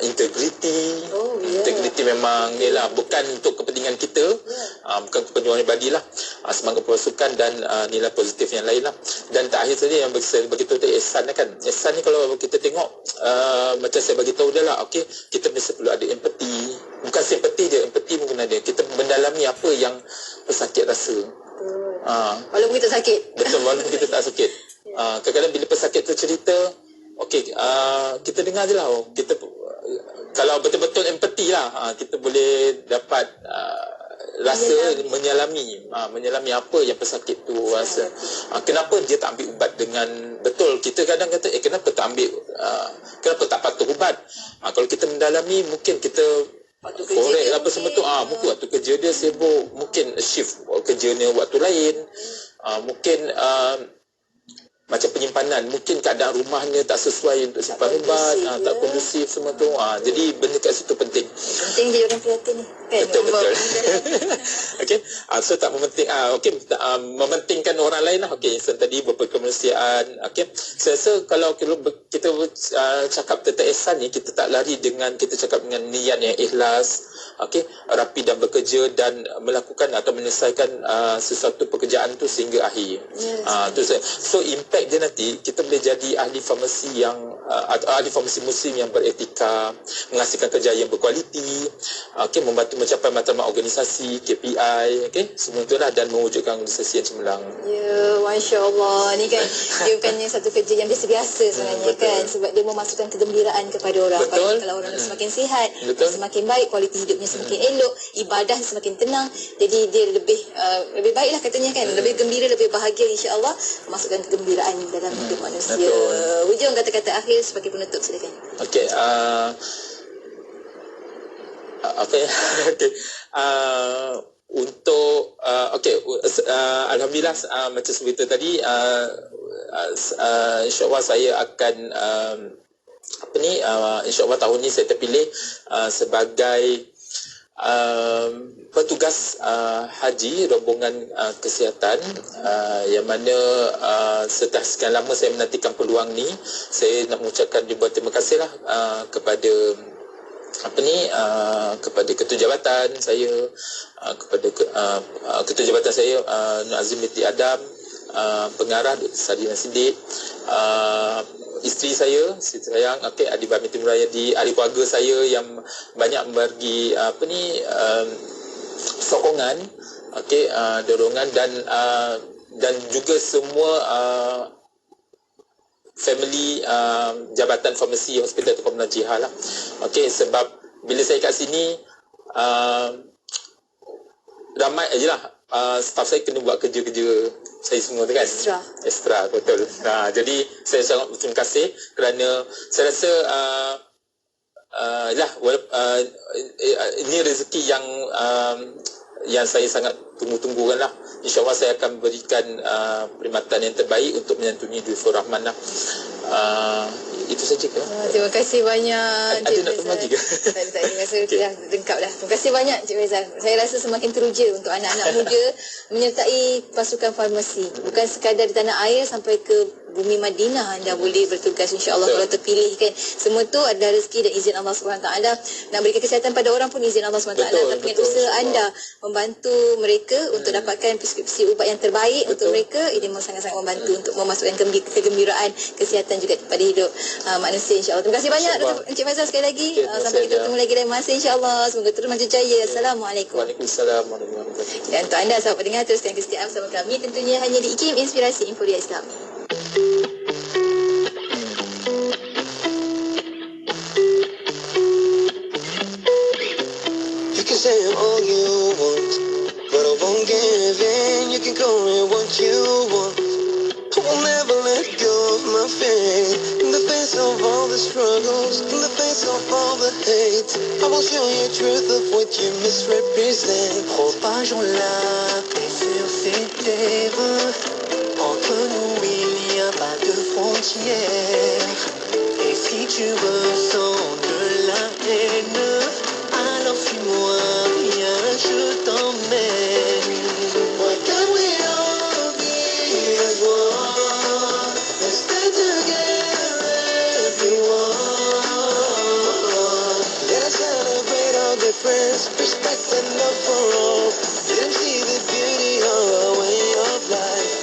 Speaker 11: integriti. Integriti memang bukan untuk kepentingan kita, bukan kepentingan pribadi lah, semangat pemasukan dan nilai positif yang lain lah. Dan terakhir tadi yang saya beritahu tadi, ihsan kan. Ihsan ni kalau kita tengok, macam saya beritahu dah lah, okey, kita mesti perlu ada empati. Bukan simpati dia, empati mungkin ada. Kita mendalami apa yang pesakit rasa.
Speaker 10: Walaupun kita sakit.
Speaker 11: Betul, walaupun kita tak sakit. Kadang-kadang bila pesakit tu cerita, okey, kita dengar je lah. Kita kalau betul-betul empati lah, kita boleh dapat rasa menyelami apa yang pesakit tu rasa. Kenapa dia tak ambil ubat dengan betul. Kita kadang kata kenapa tak ambil, kenapa tak patuh ubat. Kalau kita mendalami, mungkin kita korek apa semua tu, mungkin waktu kerja dia sibuk, mungkin shift kerja dia waktu lain, mungkin macam penyimpanan, mungkin keadaan rumahnya tak sesuai untuk simpan ubat, tak kondusif semua tu. Jadi benda kat situ penting.
Speaker 10: Penting jadi orang prihatin ni. Kan?
Speaker 11: Betul. Okey. So tak mementing, mementingkan orang lain lah. Okey, so tadi berkemanusiaan. Okey. Saya rasa kalau kita cakap tentang ihsan ni, kita tak lari dengan, kita cakap dengan niat yang ikhlas. Okey, rapi dan bekerja dan melakukan atau menyelesaikan sesuatu pekerjaan tu sehingga akhir. So impact dia nanti, kita boleh jadi ahli farmasi yang ahli farmasi muslim yang beretika, menghasilkan kerja yang berkualiti, okey, membantu mencapai matlamat organisasi, KPI, okey, semua itulah, dan mewujudkan organisasi yang cemerlang.
Speaker 10: Ya, masya-Allah. Ni kan dia bukannya satu kerja yang biasa-biasa sebenarnya, kan, sebab dia memasukkan kegembiraan kepada orang. Kalau orang semakin sihat, semakin baik, kualiti hidupnya semakin elok, ibadah semakin tenang, jadi dia lebih baiklah katanya, kan, lebih gembira, lebih bahagia, insya-Allah, memasukkan kegembiraan dalam hidup manusia. Hujung kata-kata akhir sebagai penutup, silakan.
Speaker 11: Okey, untuk alhamdulillah, macam seperti tadi, insya-Allah saya akan insya-Allah tahun ni saya terpilih sebagai petugas haji rombongan kesihatan, yang mana setelah sekian lama saya menantikan peluang ni, saya nak mengucapkan ribuan terima kasih lah kepada kepada ketua jabatan saya, kepada ketua jabatan saya Nur Azim binti Adam, pengarah Dr. Sadina Siddiq, isteri saya, Siti Sayang, Adibah binti Murayadi, ahli keluarga saya yang banyak memberi sokongan, dorongan, dan juga semua family Jabatan Farmasi Hospital Tuan Najihah lah. Sebab bila saya kat sini, ramai je lah staff saya kena buat kerja-kerja saya semua tu, kan, extra, betul. Jadi saya sangat berterima kasih kerana saya rasa ini rezeki yang saya sangat tunggu-tunggukan lah. InsyaAllah saya akan berikan perkhidmatan yang terbaik untuk menyantuni Dufur Rahman lah. Itu saja ke?
Speaker 10: Terima kasih banyak,
Speaker 11: Ada nak tambah lagi ke?
Speaker 10: Tak, terima kasih, dah lengkap dah. Terima kasih banyak, Cik Faizal. Saya rasa semakin teruja untuk anak-anak muda menyertai pasukan farmasi. Bukan sekadar di tanah air, sampai ke bumi Madinah anda boleh bertugas, insya-Allah, kalau terpilih, kan. Semua tu adalah rezeki dan izin Allah SWT. Nak berikan kesihatan pada orang pun izin Allah SWT. Tapi usaha anda membantu mereka untuk dapatkan preskripsi ubat yang terbaik untuk mereka, ini sangat-sangat membantu untuk memasukkan kegembiraan, kesihatan juga pada hidup manusia, insya-Allah. Terima kasih banyak Dr. Encik Faizal sekali lagi. Sampai kita bertemu lagi lain masa, insya-Allah. Semoga terus maju jaya. Assalamualaikum.
Speaker 11: Waalaikumsalam warahmatullahi wabarakatuh.
Speaker 10: Dan untuk anda sahabat pendengar, teruskan kesetiaan bersama kami, tentunya hanya di IKIM Inspirasi Inforia Islam.
Speaker 2: You can say all you want, but I won't give in. You can call me what you want. I will never let go of my faith. In the face of all the struggles, in the face of all the hate, I will show you truth of what you misrepresent. Propageons-la paix sur ces terres. Entre nous, il n'y a pas de frontières. Et tu ressens de la haine, alors suis-moi, viens, je t'emmène. Why can't we all be as one? Let's stay together, everyone. Let us celebrate our difference, respect and love for all. Let them see the beauty of our way of life.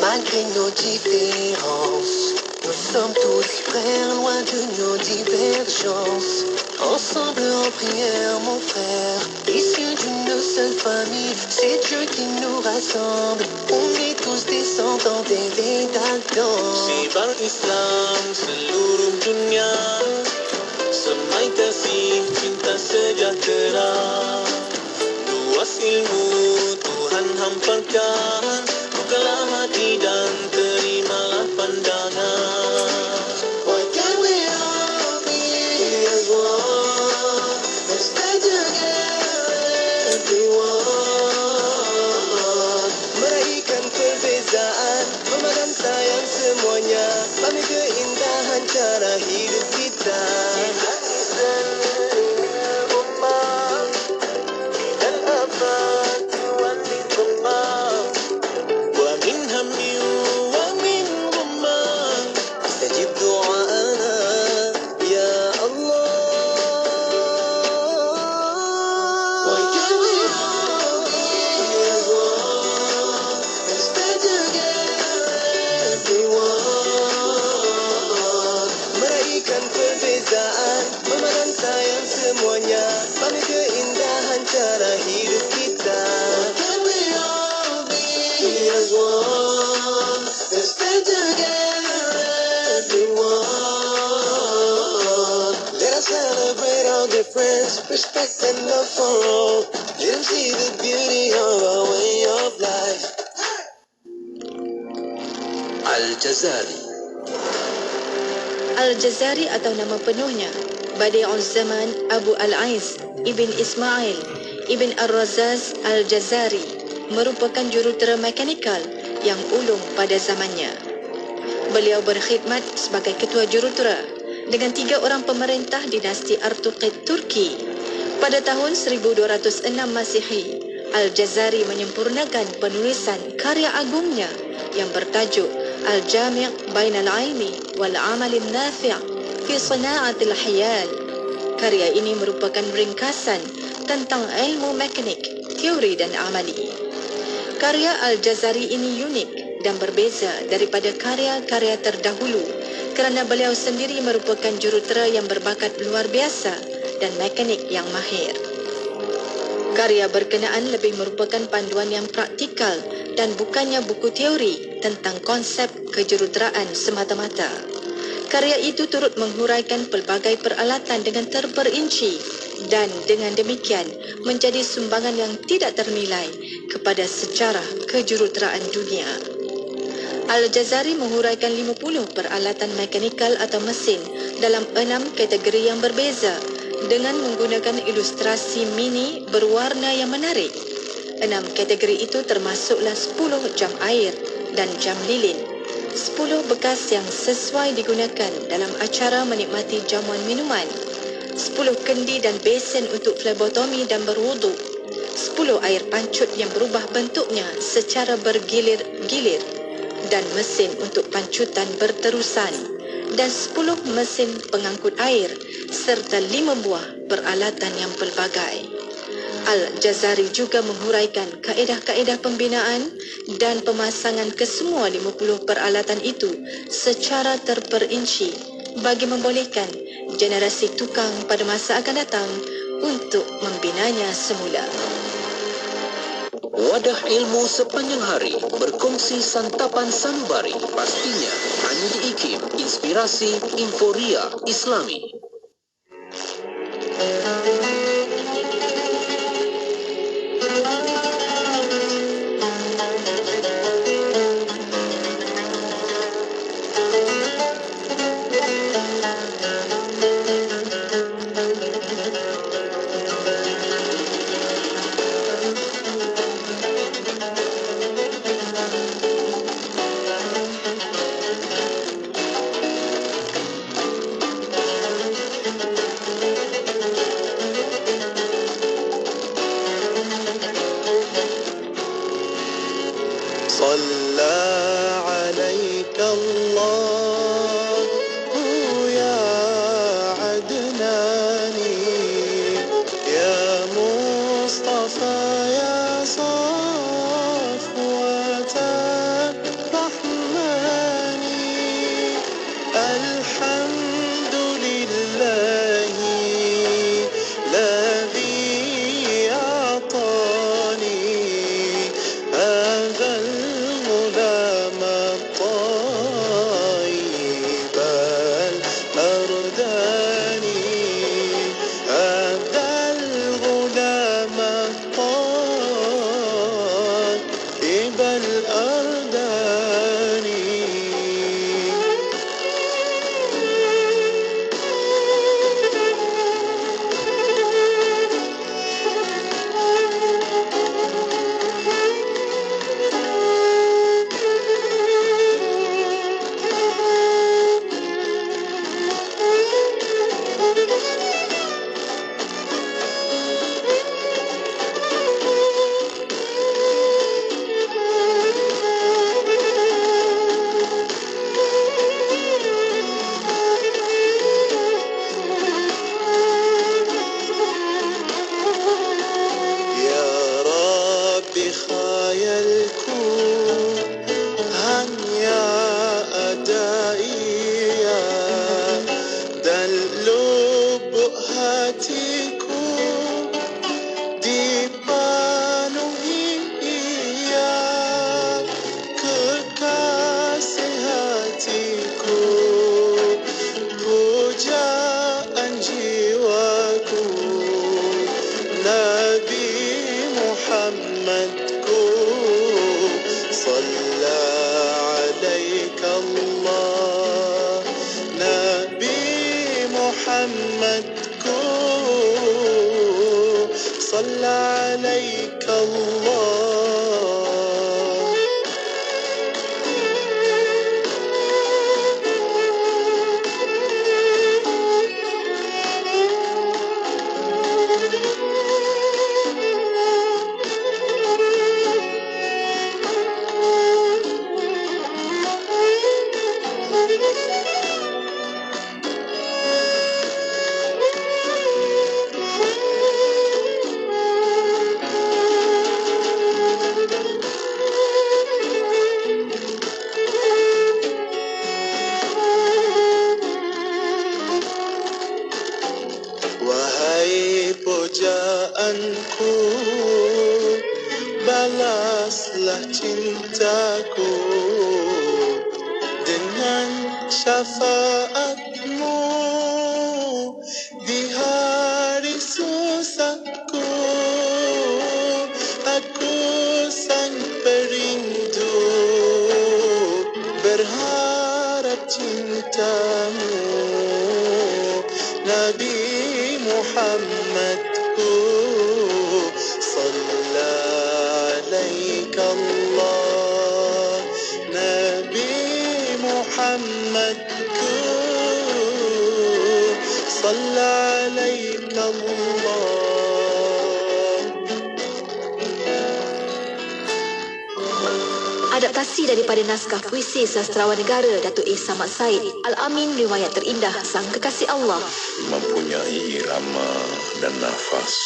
Speaker 2: Malgré nos différences, nous sommes tous frères, loin de nos divergences. Ensemble en prière, mon frère, issus d'une seule famille, c'est Dieu qui nous rassemble. On est tous descendants des Vedantam.
Speaker 5: Sibar Islam seluruh dunia, semai kasih cinta sejahtera. Luas ilmu Tuhan hamparkan, bukalah hati dan terimalah pandangan.
Speaker 2: Why can't we all be as one? Let's stay together, everyone. Meraihkan perbezaan, memandang sayang semuanya, pahami keindahan cara hidup kita. Respect and love for all. Let them see the beauty of our way of life.
Speaker 1: Al-Jazari.
Speaker 8: Al-Jazari atau nama penuhnya Badi'ul Zaman Abu Al-Ais Ibn Ismail Ibn Ar-Razaz Al-Jazari merupakan jurutera mekanikal yang ulung pada zamannya. Beliau berkhidmat sebagai ketua jurutera dengan 3 orang pemerintah dinasti Artuqid Turki. Pada tahun 1206 Masihi, Al-Jazari menyempurnakan penulisan karya agungnya yang bertajuk Al-Jami' Bainal Ilmi wal Amalin Nafi' fi Sana'atil Hiyal. Karya ini merupakan ringkasan tentang ilmu mekanik, teori dan amali. Karya Al-Jazari ini unik dan berbeza daripada karya-karya terdahulu kerana beliau sendiri merupakan jurutera yang berbakat luar biasa dan mekanik yang mahir. Karya berkenaan lebih merupakan panduan yang praktikal dan bukannya buku teori tentang konsep kejuruteraan semata-mata. Karya itu turut menghuraikan pelbagai peralatan dengan terperinci dan dengan demikian menjadi sumbangan yang tidak ternilai kepada sejarah kejuruteraan dunia. Al-Jazari menghuraikan 50 peralatan mekanikal atau mesin dalam 6 kategori yang berbeza dengan menggunakan ilustrasi mini berwarna yang menarik. 6 kategori itu termasuklah 10 jam air dan jam lilin, 10 bekas yang sesuai digunakan dalam acara menikmati jamuan minuman, 10 kendi dan besen untuk flebotomi dan berwuduk, 10 air pancut yang berubah bentuknya secara bergilir-gilir dan mesin untuk pancutan berterusan, dan 10 mesin pengangkut air serta 5 buah peralatan yang pelbagai. Al-Jazari juga menghuraikan kaedah-kaedah pembinaan dan pemasangan kesemua 50 peralatan itu secara terperinci bagi membolehkan generasi tukang pada masa akan datang untuk membinanya semula.
Speaker 1: Wadah ilmu sepanjang hari berkongsi santapan sanubari, pastinya hanya di IKIM, Inspirasi Inforia Islami.
Speaker 5: عليك الله يا عدناني يا مصطفى يا صفوة الرحمن الحمد لله الذي أعطاني هذا الغلام الطيب الأرداني هذا الغلام الطيب الأرداني. Ya Rabbi khayalku hanya ada ia dan lubuk hatiku dipenuhi ia kekasih hatiku pujaan jiwaku Nabi Muhammadku Salla alaika Allah Nabi Muhammadku Salla alaika Allah. Wahai pujaanku, balaslah cintaku dengan syafaatmu di hari susahku. Aku sang perindu berharap cintamu Nabi Muhammadku Salla alaika Allah Nabi Muhammadku Salla alaika Allah.
Speaker 8: Adaptasi daripada naskah puisi sastrawan negara Datuk A. Samad Said. Al-Amin riwayat terindah Sang Kekasih Allah.
Speaker 12: Mempunyai irama dan nafas.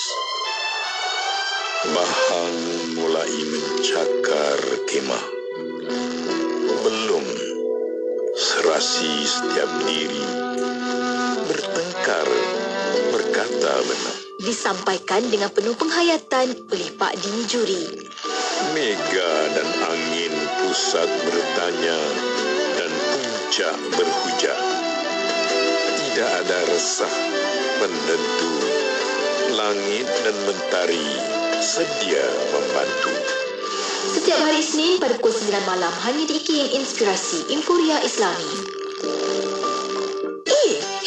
Speaker 12: Bahang mulai mencakar kemah. Belum serasi setiap diri. Bertengkar, berkata benar.
Speaker 8: Disampaikan dengan penuh penghayatan oleh Pak Dini Juri.
Speaker 12: Mega dan angin pusat bertanya dan puncak berhujah. Tidak ada resah menentu. Langit dan mentari sedia membantu.
Speaker 8: Setiap hari Isnin pada pukul 9 malam hanya di IKIM Inspirasi Inforia Islami.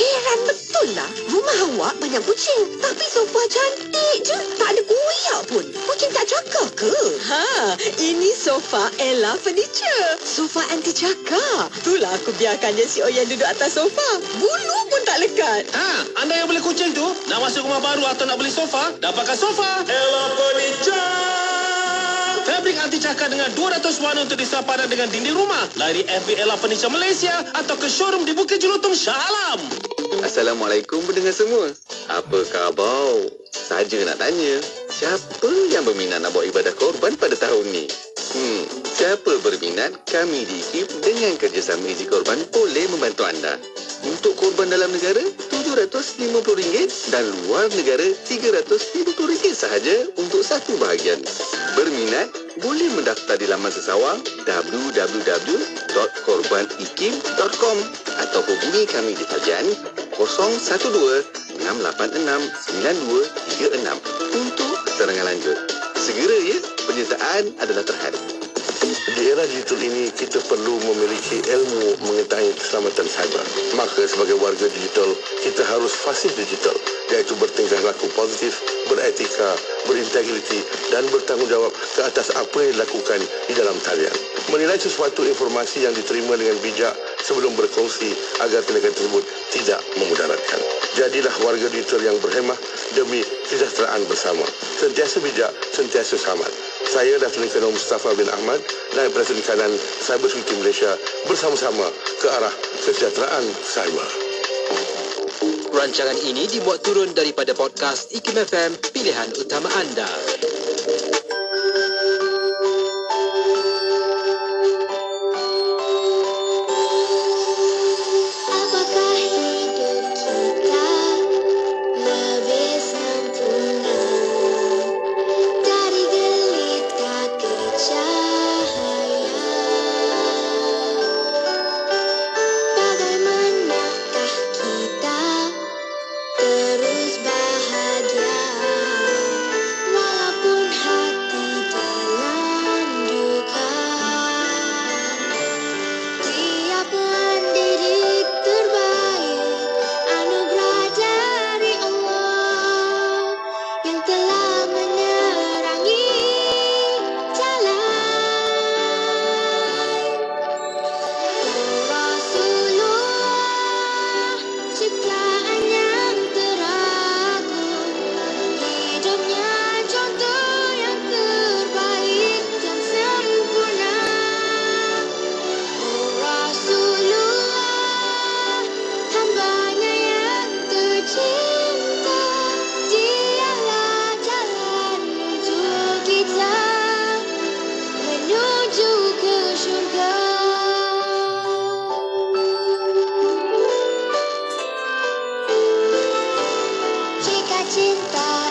Speaker 13: Heran betul lah. Rumah awak banyak kucing. Tapi sofa cantik je. Tak ada goyak pun. Kucing tak cakar ke?
Speaker 8: Ini sofa Ella Furniture. Sofa anti cakar. Itulah aku biarkan je si Oyan duduk atas sofa. Bulu pun tak lekat.
Speaker 14: Anda yang beli kucing tu, nak masuk rumah baru atau nak beli sofa, dapatkan sofa Ella Furniture. Fabrik anti cakar dengan 200 warna untuk disepadan dengan dinding rumah. Lari FB Ella Furniture Malaysia atau ke showroom di Bukit Jelutong, Shah Alam.
Speaker 15: Assalamualaikum pendengar semua. Apa khabar? Saja nak tanya, siapa yang berminat nak buat ibadah korban pada tahun ni? Siapa berminat, kami di IKIM dengan kerjasama Easy Korban boleh membantu anda. Untuk korban dalam negara, RM750 dan luar negara RM350 sahaja untuk satu bahagian. Berminat, boleh mendaftar di laman sesawang www.korbanikim.com atau hubungi kami di talian 012-686-9236 untuk keterangan lanjut. Segera ya, penyertaan adalah terhad.
Speaker 16: Di era digital ini, kita perlu memiliki ilmu mengetahui keselamatan cyber. Maka sebagai warga digital, kita harus fasih digital, iaitu bertingkah laku positif, beretika, berintegriti dan bertanggungjawab ke atas apa yang dilakukan di dalam talian. Menilai sesuatu informasi yang diterima dengan bijak sebelum berkongsi agar tindakan tersebut tidak memudaratkan. Jadilah warga digital yang berhemah demi kesejahteraan bersama. Sentiasa bijak, sentiasa selamat. Saya Datuk Colonel Mustafa bin Ahmad, Naib Presiden Kanan Cyber Security Malaysia, bersama-sama ke arah kesejahteraan cyber.
Speaker 1: Rancangan ini dibuat turun daripada podcast IKIM FM, pilihan utama anda.
Speaker 7: Cinta